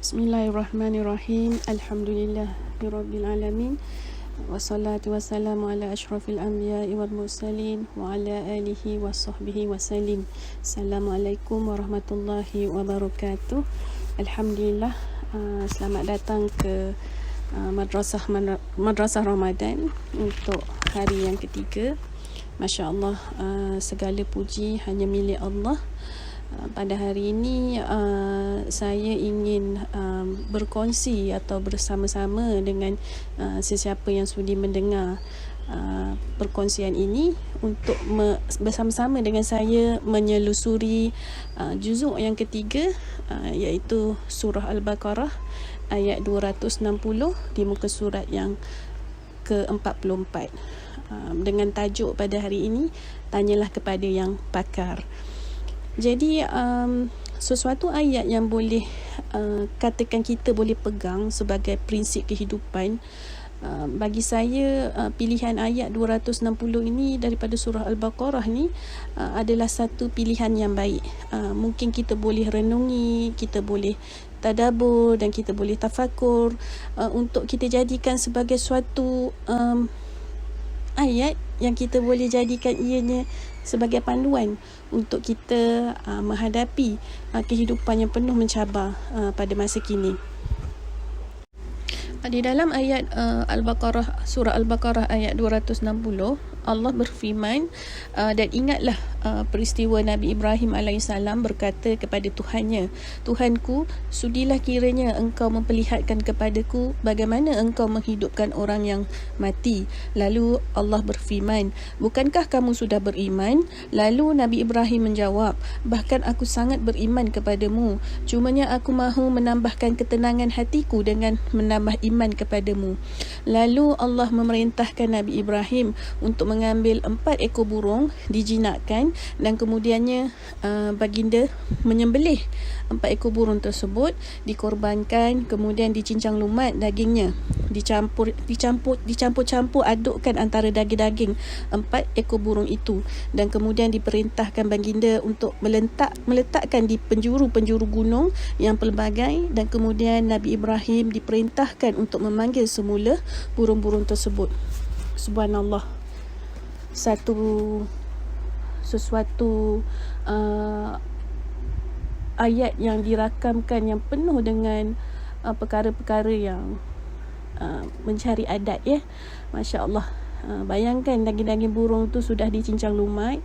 Bismillahirrahmanirrahim. Alhamdulillahirabbil alamin. Wassalatu wassalamu ala asyrafil anbiya'i wal mursalin wa ala alihi washabbihi wasallim. Assalamualaikum warahmatullahi wabarakatuh. Alhamdulillah, selamat datang ke Madrasah Ramadan untuk hari yang ketiga. Masya-Allah, segala puji hanya milik Allah. Pada hari ini saya ingin berkongsi atau bersama-sama dengan sesiapa yang sudi mendengar perkongsian ini untuk bersama-sama dengan saya menyelusuri juzuk yang ketiga, iaitu surah Al-Baqarah ayat 260 di muka surat yang ke-44, dengan tajuk pada hari ini, tanyalah kepada yang pakar. Jadi sesuatu ayat yang boleh katakan kita boleh pegang sebagai prinsip kehidupan, bagi saya pilihan ayat 260 ini daripada surah Al-Baqarah ni adalah satu pilihan yang baik. Mungkin kita boleh renungi, kita boleh tadabbur dan kita boleh tafakur untuk kita jadikan sebagai suatu ayat yang kita boleh jadikan ianya sebagai panduan untuk kita menghadapi kehidupan yang penuh mencabar pada masa kini. Di dalam ayat Al-Baqarah, surah Al-Baqarah ayat 260, Allah berfirman, dan ingatlah peristiwa Nabi Ibrahim AS berkata kepada Tuhannya, Tuhanku, sudilah kiranya engkau memperlihatkan kepadaku bagaimana engkau menghidupkan orang yang mati. Lalu Allah berfirman, bukankah kamu sudah beriman? Lalu Nabi Ibrahim menjawab, bahkan aku sangat beriman kepadamu, cumanya aku mahu menambahkan ketenangan hatiku dengan menambah iman kepadamu. Lalu Allah memerintahkan Nabi Ibrahim untuk mengambil 4 ekor burung dijinakkan, dan kemudiannya baginda menyembelih 4 ekor burung tersebut, dikorbankan, kemudian dicincang lumat dagingnya, dicampur adukkan antara daging-daging 4 ekor burung itu, dan kemudian diperintahkan baginda untuk meletakkan di penjuru-penjuru gunung yang pelbagai, dan kemudian Nabi Ibrahim diperintahkan untuk memanggil semula burung-burung tersebut. Subhanallah, sesuatu ayat yang dirakamkan yang penuh dengan perkara-perkara yang mencari adat, ya. Masya Allah. Bayangkan daging-daging burung tu sudah dicincang lumat,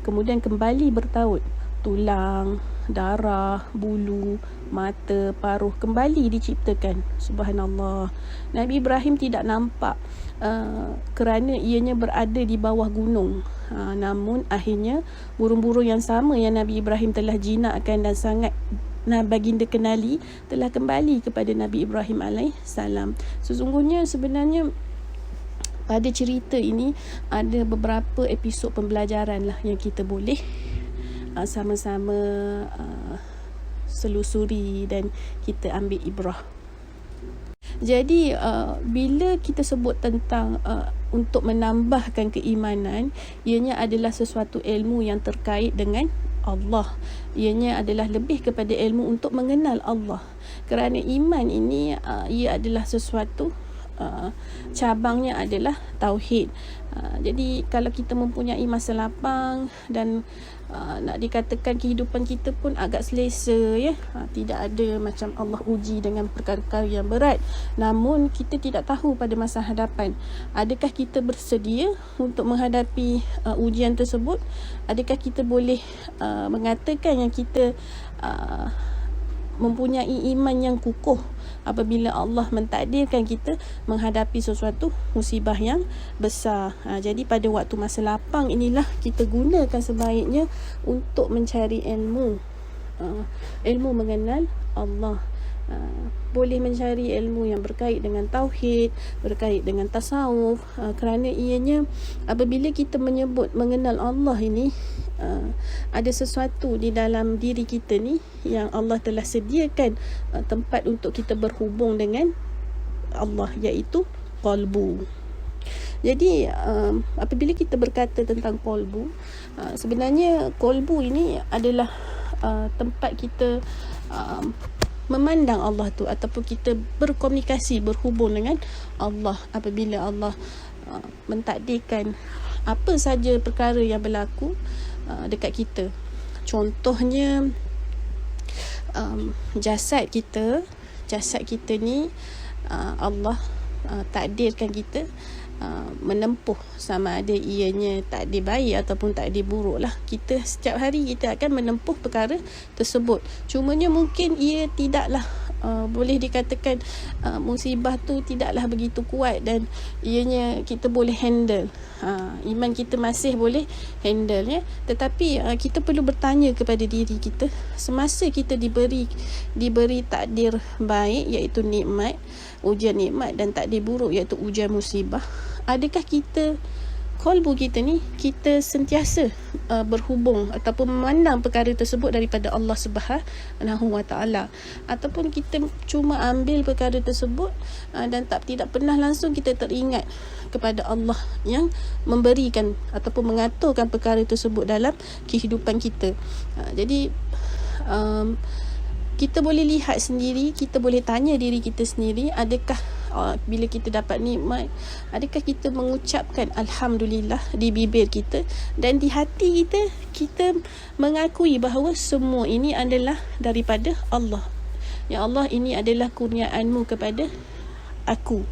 kemudian kembali bertaut, tulang, darah, bulu, mata, paruh kembali diciptakan. Subhanallah. Nabi Ibrahim tidak nampak kerana ianya berada di bawah gunung. Namun akhirnya burung-burung yang sama yang Nabi Ibrahim telah jinakkan dan sangat baginda kenali telah kembali kepada Nabi Ibrahim AS. Sesungguhnya sebenarnya pada cerita ini ada beberapa episod pembelajaran lah yang kita boleh sama-sama selusuri dan kita ambil ibrah. Jadi bila kita sebut tentang untuk menambahkan keimanan, ianya adalah sesuatu ilmu yang terkait dengan Allah. Ianya adalah lebih kepada ilmu untuk mengenal Allah. Kerana iman ini ia adalah sesuatu cabangnya adalah tauhid. Jadi kalau kita mempunyai masa lapang dan nak dikatakan kehidupan kita pun agak selesa, ya. Tidak ada macam Allah uji dengan perkara-perkara yang berat. Namun kita tidak tahu pada masa hadapan, adakah kita bersedia untuk menghadapi ujian tersebut? Adakah kita boleh mengatakan yang kita mempunyai iman yang kukuh apabila Allah mentakdirkan kita menghadapi sesuatu musibah yang besar. Jadi pada waktu masa lapang inilah kita gunakan sebaiknya untuk mencari ilmu mengenal Allah. Boleh mencari ilmu yang berkait dengan tauhid, berkait dengan tasawuf, kerana ianya apabila kita menyebut mengenal Allah ini, ada sesuatu di dalam diri kita ni yang Allah telah sediakan tempat untuk kita berhubung dengan Allah, iaitu qalbu. Jadi apabila kita berkata tentang qalbu, sebenarnya qalbu ini adalah tempat kita memandang Allah tu, ataupun kita berkomunikasi, berhubung dengan Allah apabila Allah mentakdirkan apa saja perkara yang berlaku dekat kita. Contohnya jasad kita ni Allah takdirkan kita menempuh, sama ada ianya takdir baik ataupun takdir buruk lah. Kita setiap hari kita akan menempuh perkara tersebut. Cumanya mungkin ia tidaklah boleh dikatakan musibah tu tidaklah begitu kuat dan ianya kita boleh handle. Iman kita masih boleh handle ya. Tetapi kita perlu bertanya kepada diri kita, semasa kita diberi takdir baik iaitu nikmat, ujian nikmat, dan takdir buruk iaitu ujian musibah, adakah kita, qalbu kita ni, kita sentiasa berhubung ataupun memandang perkara tersebut daripada Allah Subhanahu Wa Taala, ataupun kita cuma ambil perkara tersebut dan tidak pernah langsung kita teringat kepada Allah yang memberikan ataupun mengaturkan perkara tersebut dalam kehidupan kita. Jadi kita boleh lihat sendiri, kita boleh tanya diri kita sendiri, adakah bila kita dapat nikmat, adakah kita mengucapkan Alhamdulillah di bibir kita, dan di hati kita mengakui bahawa semua ini adalah daripada Allah. Ya Allah, ini adalah kurniaan-Mu kepada aku.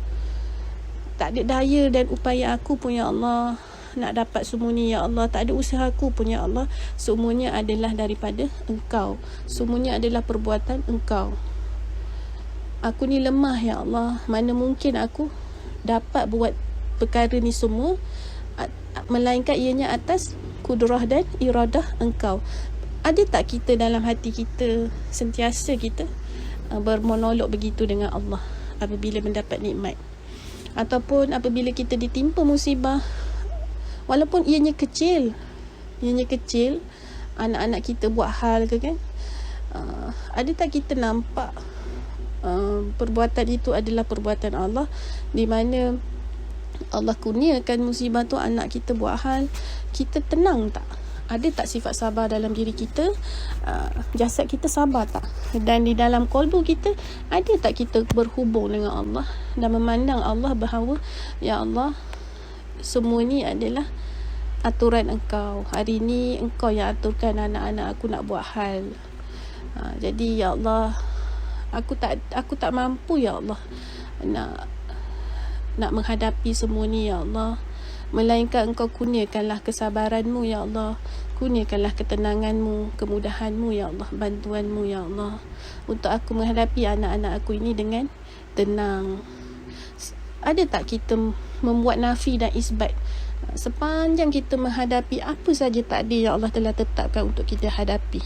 Tak ada daya dan upaya aku pun ya Allah nak dapat semua ni ya Allah, tak ada usaha aku pun ya Allah, semuanya adalah daripada Engkau, semuanya adalah perbuatan Engkau. Aku ni lemah ya Allah, mana mungkin aku dapat buat perkara ni semua, melainkan ianya atas kudrah dan iradah Engkau. Ada tak kita dalam hati kita sentiasa kita bermonolog begitu dengan Allah apabila mendapat nikmat, ataupun apabila kita ditimpa musibah, walaupun ianya kecil, anak-anak kita buat hal ke kan, ada tak kita nampak perbuatan itu adalah perbuatan Allah, di mana Allah kurniakan musibah tu, anak kita buat hal, kita tenang tak? Ada tak sifat sabar dalam diri kita? Jasad kita sabar tak? Dan di dalam qalbu kita, ada tak kita berhubung dengan Allah dan memandang Allah bahawa ya Allah, semua ni adalah aturan Engkau. Hari ni Engkau yang aturkan anak-anak aku nak buat hal. Jadi ya Allah, aku tak mampu ya Allah nak menghadapi semua ni ya Allah, melainkan Engkau kurniakanlah kesabaran-Mu ya Allah, kurniakanlah ketenangan-Mu, kemudahan-Mu ya Allah, bantuan-Mu ya Allah, untuk aku menghadapi anak-anak aku ini dengan tenang. Ada tak kita membuat nafi dan isbat sepanjang kita menghadapi apa saja takdir yang Allah telah tetapkan untuk kita hadapi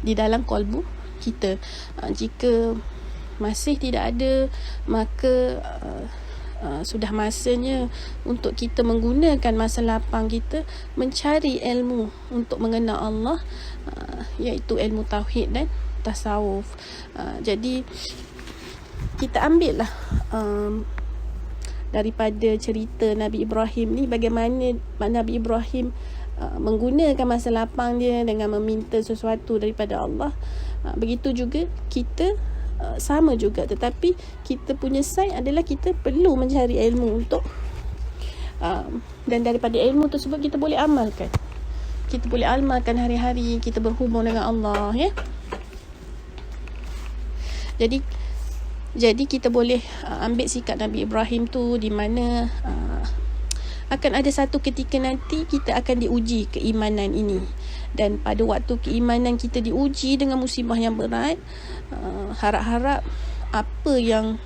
di dalam qalbu kita? Jika masih tidak ada, maka sudah masanya untuk kita menggunakan masa lapang kita mencari ilmu untuk mengenal Allah, iaitu ilmu tauhid dan tasawuf. Jadi kita ambil lah daripada cerita Nabi Ibrahim ni, bagaimana Nabi Ibrahim menggunakan masa lapang dia dengan meminta sesuatu daripada Allah. Begitu juga kita sama juga, tetapi kita punya side adalah kita perlu mencari ilmu untuk dan daripada ilmu tersebut kita boleh amalkan. Kita boleh amalkan hari-hari kita berhubung dengan Allah ya. Jadi kita boleh ambil sikap Nabi Ibrahim tu, di mana akan ada satu ketika nanti kita akan diuji keimanan ini. Dan pada waktu keimanan kita diuji dengan musibah yang berat, harap-harap apa yang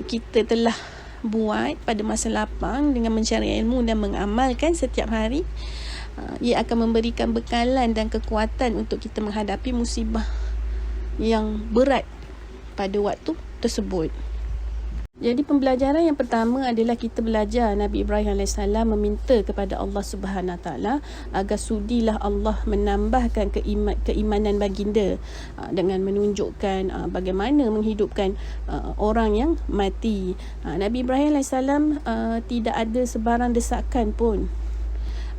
kita telah buat pada masa lapang dengan mencari ilmu dan mengamalkan setiap hari, ia akan memberikan bekalan dan kekuatan untuk kita menghadapi musibah yang berat pada waktu tersebut. Jadi pembelajaran yang pertama adalah kita belajar Nabi Ibrahim AS meminta kepada Allah Subhanahu Wa Taala agar sudilah Allah menambahkan keimanan baginda dengan menunjukkan bagaimana menghidupkan orang yang mati. Nabi Ibrahim AS tidak ada sebarang desakan pun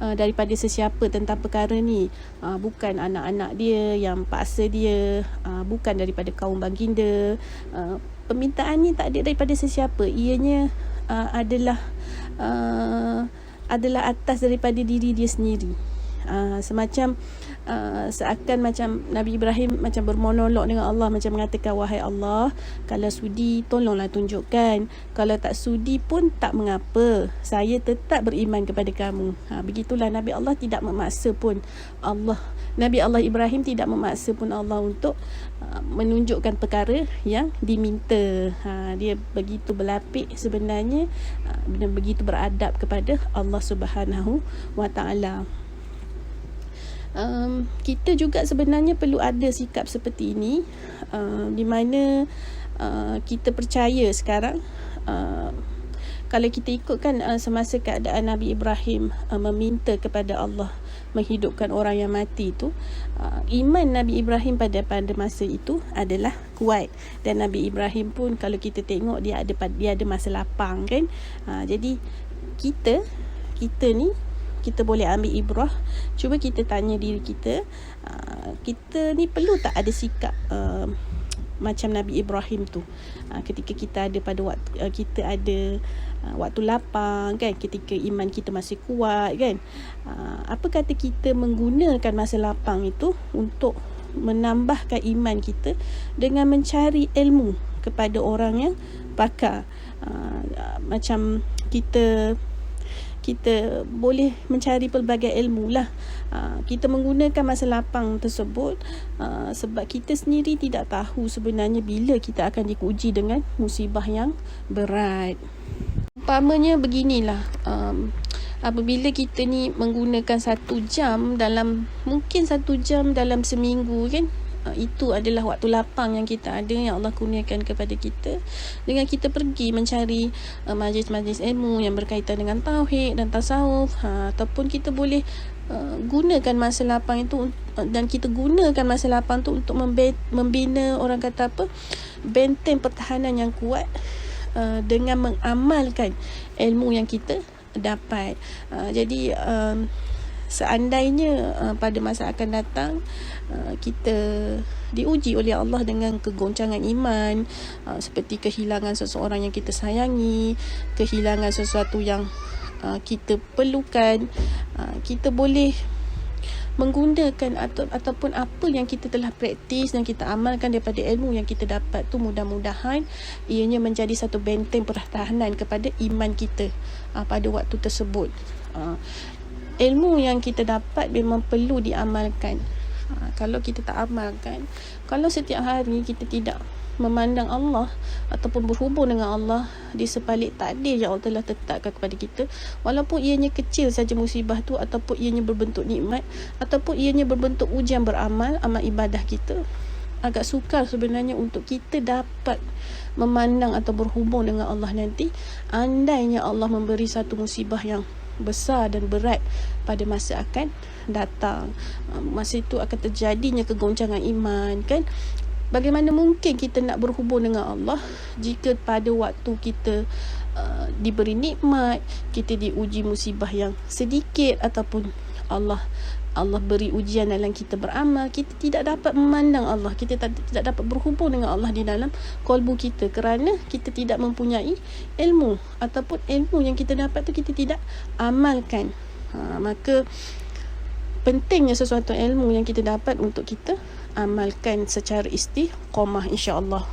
daripada sesiapa tentang perkara ni. Bukan anak-anak dia yang paksa dia, bukan daripada kaum baginda. Permintaan ni tak ada daripada sesiapa. Ianya adalah atas daripada diri dia sendiri. Semacam seakan macam Nabi Ibrahim macam bermonolog dengan Allah, macam mengatakan, wahai Allah, kalau sudi tolonglah tunjukkan, kalau tak sudi pun tak mengapa, saya tetap beriman kepada kamu. Begitulah Nabi Allah tidak memaksa pun Allah. Nabi Allah Ibrahim tidak memaksa pun Allah untuk menunjukkan perkara yang diminta. Dia begitu berlapik sebenarnya, dan begitu beradab kepada Allah Subhanahu wa Ta'ala. Kita juga sebenarnya perlu ada sikap seperti ini, di mana kita percaya sekarang, kalau kita ikutkan semasa keadaan Nabi Ibrahim meminta kepada Allah menghidupkan orang yang mati itu, iman Nabi Ibrahim pada masa itu adalah kuat. Dan Nabi Ibrahim pun kalau kita tengok dia ada masa lapang kan. Jadi kita ni kita boleh ambil ibrah. Cuba kita tanya diri kita, kita ni perlu tak ada sikap macam Nabi Ibrahim tu, ketika kita ada kita ada waktu lapang kan, ketika iman kita masih kuat kan. Apa kata kita menggunakan masa lapang itu untuk menambahkan iman kita dengan mencari ilmu kepada orang yang pakar. Macam kita boleh mencari pelbagai ilmu lah. Kita menggunakan masa lapang tersebut sebab kita sendiri tidak tahu sebenarnya bila kita akan diuji dengan musibah yang berat. Umpamanya beginilah, apabila kita ni menggunakan 1 jam mungkin 1 jam dalam seminggu kan, itu adalah waktu lapang yang kita ada, yang Allah kurniakan kepada kita, dengan kita pergi mencari majlis-majlis ilmu yang berkaitan dengan tauhid dan tasawuf. Ataupun kita boleh gunakan masa lapang itu, dan kita gunakan masa lapang itu untuk membina, orang kata apa, benteng pertahanan yang kuat, dengan mengamalkan ilmu yang kita dapat. Jadi seandainya pada masa akan datang kita diuji oleh Allah dengan kegoncangan iman, seperti kehilangan seseorang yang kita sayangi, kehilangan sesuatu yang kita perlukan, kita boleh menggunakan ataupun apa yang kita telah praktis dan kita amalkan daripada ilmu yang kita dapat tu, mudah-mudahan ianya menjadi satu benteng pertahanan kepada iman kita pada waktu tersebut. Ilmu yang kita dapat memang perlu diamalkan. Kalau kita tak amalkan, kalau setiap hari kita tidak memandang Allah ataupun berhubung dengan Allah di sebalik takdir yang Allah telah tetapkan kepada kita, walaupun ianya kecil saja musibah tu, ataupun ianya berbentuk nikmat, ataupun ianya berbentuk ujian beramal, amal ibadah kita, agak sukar sebenarnya untuk kita dapat memandang atau berhubung dengan Allah nanti, andainya Allah memberi satu musibah yang besar dan berat pada masa akan datang. Masa itu akan terjadinya kegoncangan iman kan. Bagaimana mungkin kita nak berhubung dengan Allah jika pada waktu kita diberi nikmat, kita diuji musibah yang sedikit, ataupun Allah beri ujian dalam kita beramal, kita tidak dapat memandang Allah, kita tidak dapat berhubung dengan Allah di dalam kalbu kita, kerana kita tidak mempunyai ilmu, ataupun ilmu yang kita dapat tu kita tidak amalkan. Maka pentingnya sesuatu ilmu yang kita dapat untuk kita amalkan secara istiqamah, insya-Allah.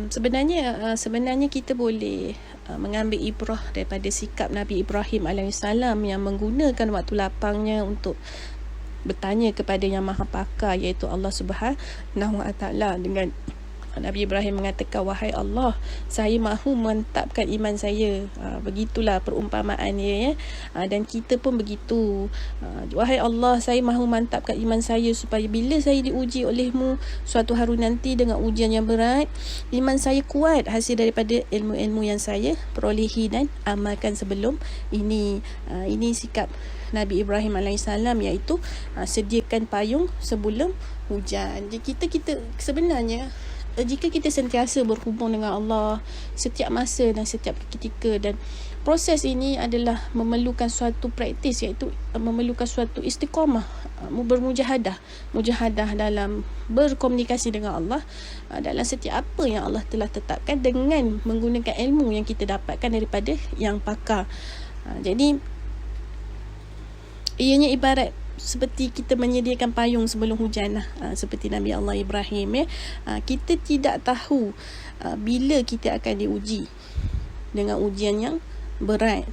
Sebenarnya kita boleh mengambil ibrah daripada sikap Nabi Ibrahim alaihissalam yang menggunakan waktu lapangnya untuk bertanya kepada yang maha pakar, iaitu Allah Subhanahu wa Ta'ala. Dengan Nabi Ibrahim mengatakan, wahai Allah, saya mahu mantapkan iman saya. Begitulah perumpamaannya ya. Dan kita pun begitu. Wahai Allah, saya mahu mantapkan iman saya supaya bila saya diuji olehmu suatu hari nanti dengan ujian yang berat, iman saya kuat hasil daripada ilmu-ilmu yang saya perolehi dan amalkan sebelum ini. Ini sikap Nabi Ibrahim alaihissalam, iaitu sediakan payung sebelum hujan. Jadi kita sebenarnya jika kita sentiasa berhubung dengan Allah setiap masa dan setiap ketika, dan proses ini adalah memerlukan suatu praktis, iaitu memerlukan suatu istiqamah, mujahadah dalam berkomunikasi dengan Allah dalam setiap apa yang Allah telah tetapkan dengan menggunakan ilmu yang kita dapatkan daripada yang pakar. Jadi ianya ibarat seperti kita menyediakan payung sebelum hujan seperti Nabi Allah Ibrahim kita tidak tahu bila kita akan diuji dengan ujian yang berat,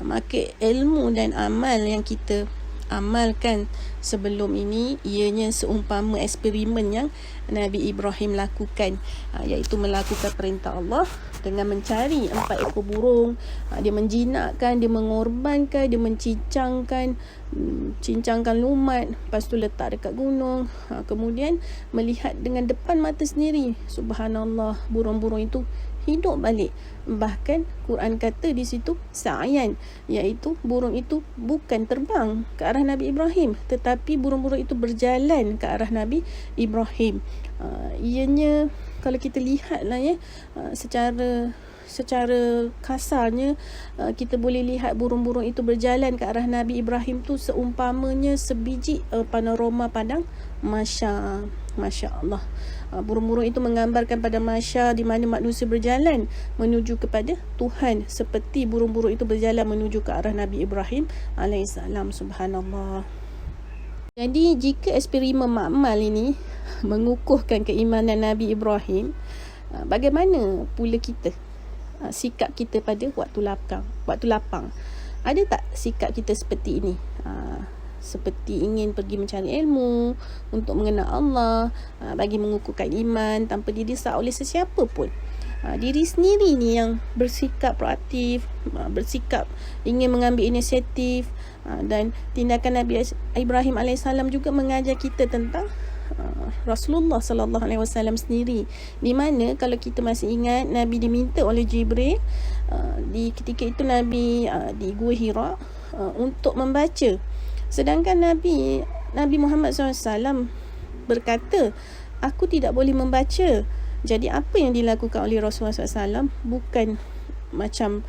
maka ilmu dan amal yang kita amalkan sebelum ini ianya seumpama eksperimen yang Nabi Ibrahim lakukan, iaitu melakukan perintah Allah dengan mencari 4 ekor burung. Dia menjinakkan, dia mengorbankan, dia cincangkan lumat, lepas tu letak dekat gunung, kemudian melihat dengan depan mata sendiri, subhanallah, burung-burung itu hidup balik. Bahkan Quran kata di situ sa'yan, iaitu burung itu bukan terbang ke arah Nabi Ibrahim, tetapi burung-burung itu berjalan ke arah Nabi Ibrahim. Ianya kalau kita lihatlah secara kasarnya kita boleh lihat burung-burung itu berjalan ke arah Nabi Ibrahim tu seumpamanya sebiji panorama padang Masya. Masya Allah. Burung-burung itu menggambarkan pada Masya, di mana manusia berjalan menuju kepada Tuhan, seperti burung-burung itu berjalan menuju ke arah Nabi Ibrahim alaihissalam. Subhanallah. Jadi jika eksperimen makmal ini mengukuhkan keimanan Nabi Ibrahim, bagaimana pula kita, sikap kita pada waktu lapang? Ada tak sikap kita seperti ini? Seperti ingin pergi mencari ilmu untuk mengenal Allah, bagi mengukuhkan iman tanpa didesak oleh sesiapa pun. Diri sendiri ni yang bersikap proaktif, bersikap ingin mengambil inisiatif, dan tindakan Nabi Ibrahim alaihissalam juga mengajar kita tentang Rasulullah sallallahu alaihi wasallam sendiri, di mana kalau kita masih ingat, Nabi diminta oleh Jibril di ketika itu Nabi di Gua Hira untuk membaca, sedangkan Nabi Muhammad SAW berkata, aku tidak boleh membaca. Jadi apa yang dilakukan oleh Rasulullah SAW bukan macam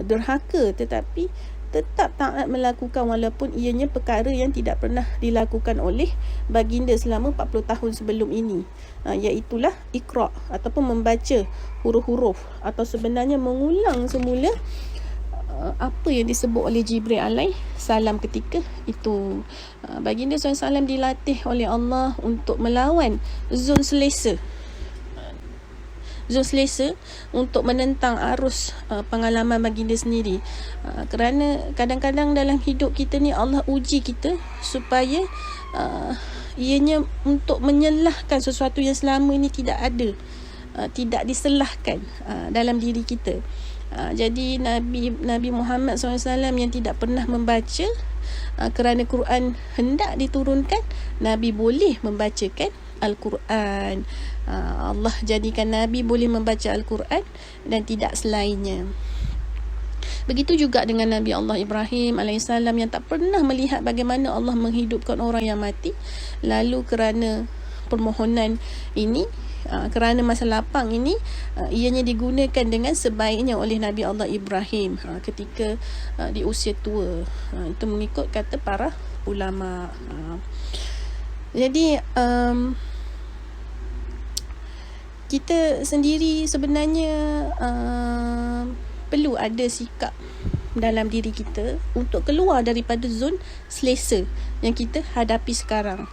derhaka, tetapi tetap taat melakukan walaupun ianya perkara yang tidak pernah dilakukan oleh baginda selama 40 tahun sebelum ini, iaitulah Iqra ataupun membaca huruf-huruf, atau sebenarnya mengulang semula apa yang disebut oleh Jibril alaihissalam ketika itu. Baginda SAW dilatih oleh Allah untuk melawan zon selesa untuk menentang arus pengalaman baginda sendiri, kerana kadang-kadang dalam hidup kita ni Allah uji kita supaya ianya untuk menyelahkan sesuatu yang selama ini tidak ada, tidak diselahkan dalam diri kita. Jadi Nabi Muhammad SAW yang tidak pernah membaca, kerana Quran hendak diturunkan, Nabi boleh membacakan Al-Quran. Allah jadikan Nabi boleh membaca Al-Quran dan tidak selainnya. Begitu juga dengan Nabi Allah Ibrahim alaihissalam yang tak pernah melihat bagaimana Allah menghidupkan orang yang mati. Lalu kerana permohonan ini, kerana masa lapang ini, ianya digunakan dengan sebaiknya oleh Nabi Allah Ibrahim ketika di usia tua. Itu mengikut kata para ulama. Jadi kita sendiri sebenarnya perlu ada sikap dalam diri kita untuk keluar daripada zon selesa yang kita hadapi sekarang.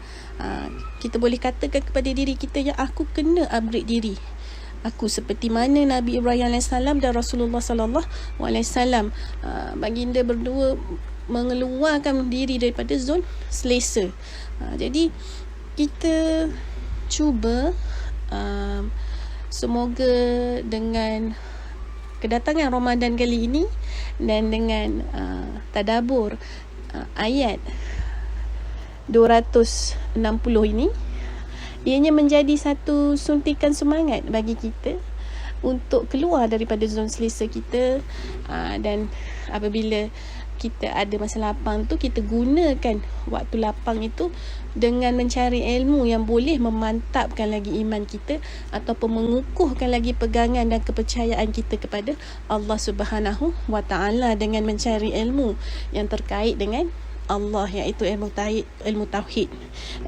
Kita boleh katakan kepada diri kita yang aku kena upgrade diri. Aku seperti mana Nabi Ibrahim AS dan Rasulullah SAW. Baginda berdua mengeluarkan diri daripada zon selesa. Jadi kita cuba, semoga dengan kedatangan Ramadan kali ini dan dengan tadabbur ayat 260 ini, ianya menjadi satu suntikan semangat bagi kita untuk keluar daripada zon selesa kita, dan apabila kita ada masa lapang tu, kita gunakan waktu lapang itu dengan mencari ilmu yang boleh memantapkan lagi iman kita ataupun mengukuhkan lagi pegangan dan kepercayaan kita kepada Allah Subhanahu wa Ta'ala dengan mencari ilmu yang terkait dengan Allah, iaitu ilmu tauhid.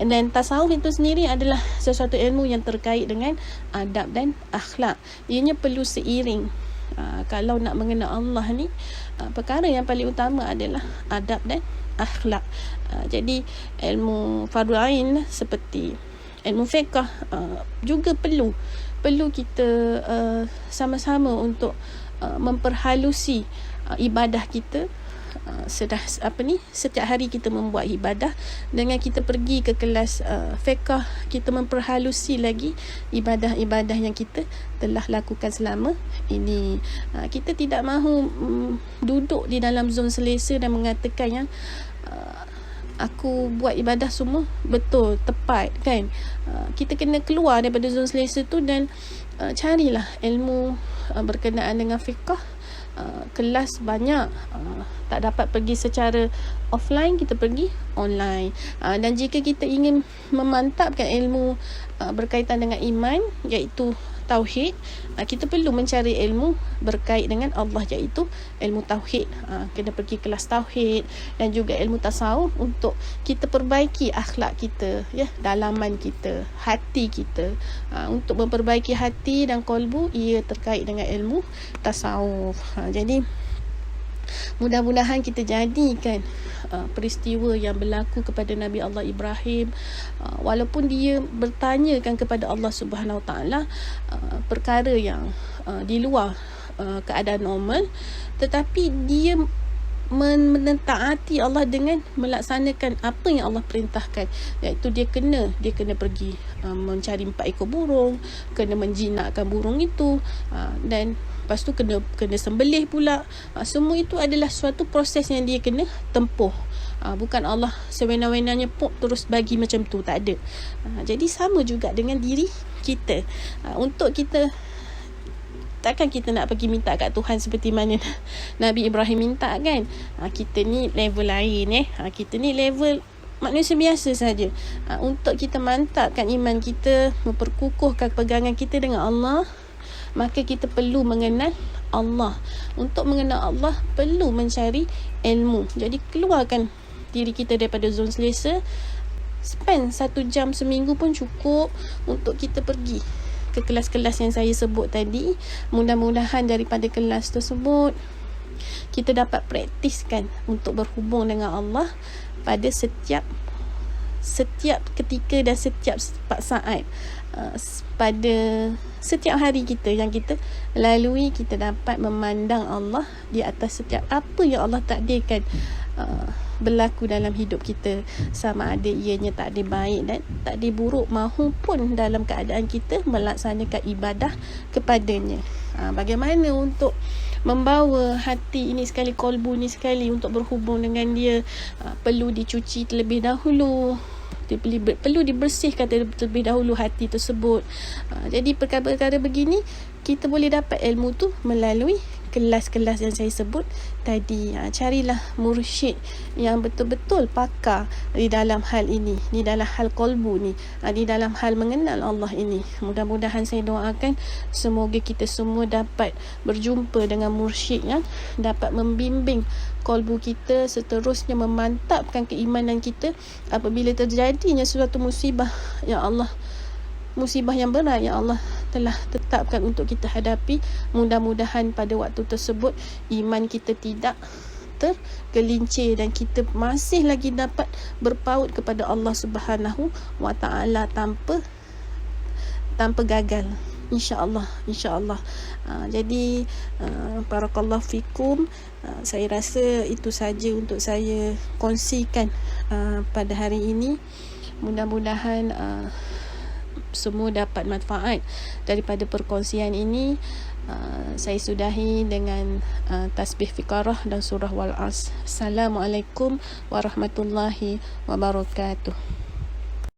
Dan tasawuf itu sendiri adalah sesuatu ilmu yang terkait dengan adab dan akhlak. Ianya perlu seiring. Kalau nak mengenal Allah ni, perkara yang paling utama adalah adab dan akhlak. Jadi ilmu fardu ain seperti ilmu fiqh juga perlu kita sama-sama untuk memperhalusi ibadah kita. Setiap hari kita membuat ibadah, dengan kita pergi ke kelas fiqh, kita memperhalusi lagi ibadah-ibadah yang kita telah lakukan selama ini. Kita tidak mahu duduk di dalam zon selesa dan mengatakan yang aku buat ibadah semua betul, tepat, kan? Kita kena keluar daripada zon selesa tu dan carilah ilmu berkenaan dengan fiqh. Kelas banyak, tak dapat pergi secara offline, kita pergi online. Dan jika kita ingin memantapkan ilmu berkaitan dengan iman, iaitu tauhid, kita perlu mencari ilmu berkait dengan Allah, iaitu ilmu tauhid. Kena pergi kelas tauhid dan juga ilmu tasawuf untuk kita perbaiki akhlak kita, ya, dalaman kita, hati kita. Untuk memperbaiki hati dan qalbu, ia terkait dengan ilmu tasawuf. Jadi mudah-mudahan kita jadikan peristiwa yang berlaku kepada Nabi Allah Ibrahim, walaupun dia bertanyakan kepada Allah Subhanahu Wa Taala perkara yang di luar keadaan normal, tetapi dia mentaati Allah dengan melaksanakan apa yang Allah perintahkan, iaitu dia kena pergi mencari 4 ekor burung, kena menjinakkan burung itu, dan lepas tu kena sembelih pula. Semua itu adalah suatu proses yang dia kena tempuh. Bukan Allah sewenang-wenangnya terus bagi macam tu, tak ada. Jadi sama juga dengan diri kita. Untuk kita, takkan kita nak pergi minta kat Tuhan seperti mana Nabi Ibrahim minta, kan? Kita ni level lain, kita ni level manusia biasa saja. Untuk kita mantapkan iman kita, memperkukuhkan pegangan kita dengan Allah, maka kita perlu mengenal Allah. Untuk mengenal Allah, perlu mencari ilmu. Jadi keluarkan diri kita daripada zon selesa. Spend 1 jam seminggu pun cukup untuk kita pergi ke kelas-kelas yang saya sebut tadi. Mudah-mudahan daripada kelas tersebut kita dapat praktiskan untuk berhubung dengan Allah pada setiap ketika dan setiap saat. Pada setiap hari kita yang kita lalui, kita dapat memandang Allah di atas setiap apa yang Allah takdirkan berlaku dalam hidup kita, sama ada ianya takdir baik dan takdir buruk, mahupun dalam keadaan kita melaksanakan ibadah kepadanya. Bagaimana untuk membawa hati ini sekali, kolbu ini sekali untuk berhubung dengan dia, perlu dicuci terlebih dahulu, perlu dibersihkan terlebih dahulu hati tersebut. Jadi perkara-perkara begini kita boleh dapat ilmu tu melalui kelas-kelas yang saya sebut tadi. Carilah mursyid yang betul-betul pakar di dalam hal ini, di dalam hal kolbu ni, di dalam hal mengenal Allah ini. Mudah-mudahan saya doakan semoga kita semua dapat berjumpa dengan mursyid yang dapat membimbing kolbu kita, seterusnya memantapkan keimanan kita apabila terjadinya suatu musibah, ya Allah, musibah yang berat yang Allah telah tetapkan untuk kita hadapi. Mudah-mudahan pada waktu tersebut iman kita tidak tergelincir dan kita masih lagi dapat berpaut kepada Allah Subhanahu wa Ta'ala tanpa gagal, insya-Allah. Jadi barakallahu fikum. Saya rasa itu saja untuk saya kongsikan pada hari ini. Mudah-mudahan semua dapat manfaat daripada perkongsian ini. Saya sudahi dengan tasbih fiqarah dan surah Wal As. Assalamualaikum warahmatullahi wabarakatuh.